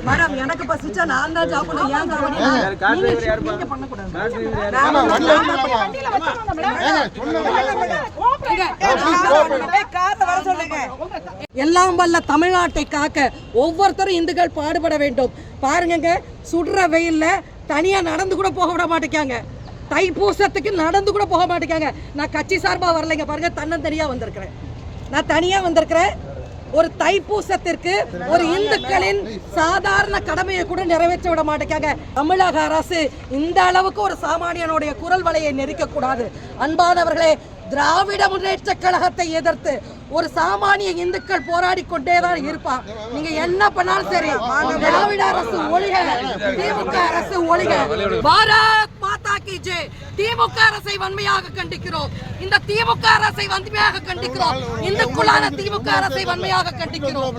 Madam எனக்கு பசிச்சா நான் தான் சாப்பிடணும். ஏன் எல்லாம் வல்ல தமிழ்நாட்டை காக்க ஒவ்வொருத்தரும் இந்துக்கள் பாடுபட வேண்டும். பாருங்க, சுடுற வெயில்ல தனியா நடந்து கூட போக விட மாட்டேங்காங்க. தைப்பூசத்துக்கு நடந்து கூட போக மாட்டேங்காங்க. நான் கட்சி சார்பா வரலைங்க, பாருங்க தன்னந்தனியா வந்திருக்கிறேன். நான் தனியா வந்திருக்கிறேன். ஒரு தைப்பூசத்திற்கு ஒரு இந்துக்களின் சாதாரண கடமையை கூட நிறைவேற்ற விட மாட்டேங்காங்க. தமிழக அரசு இந்த அளவுக்கு ஒரு சாமானியனுடைய குரல் வலையை நெரிக்க கூடாது. அன்பானவர்களே, திராவிட முன்னேற்ற கழகத்தை எதிர்த்து ஒரு சாமானிய இந்துக்கள் போராடி கொண்டேதான் இருப்பான். நீங்க என்ன பண்ணாலும் சரி, திராவிட அரசு ஒழிக, திமுக அரசு ஒழிக. பாரத் மாதா கி ஜெய். திமுக அரசை வன்மையாக கண்டிக்கிறோம். இந்த திமுக அரசை வன்மையாக கண்டிக்கிறோம். இந்துக்குள்ளான திமுக அரசை வன்மையாக கண்டிக்கிறோம்.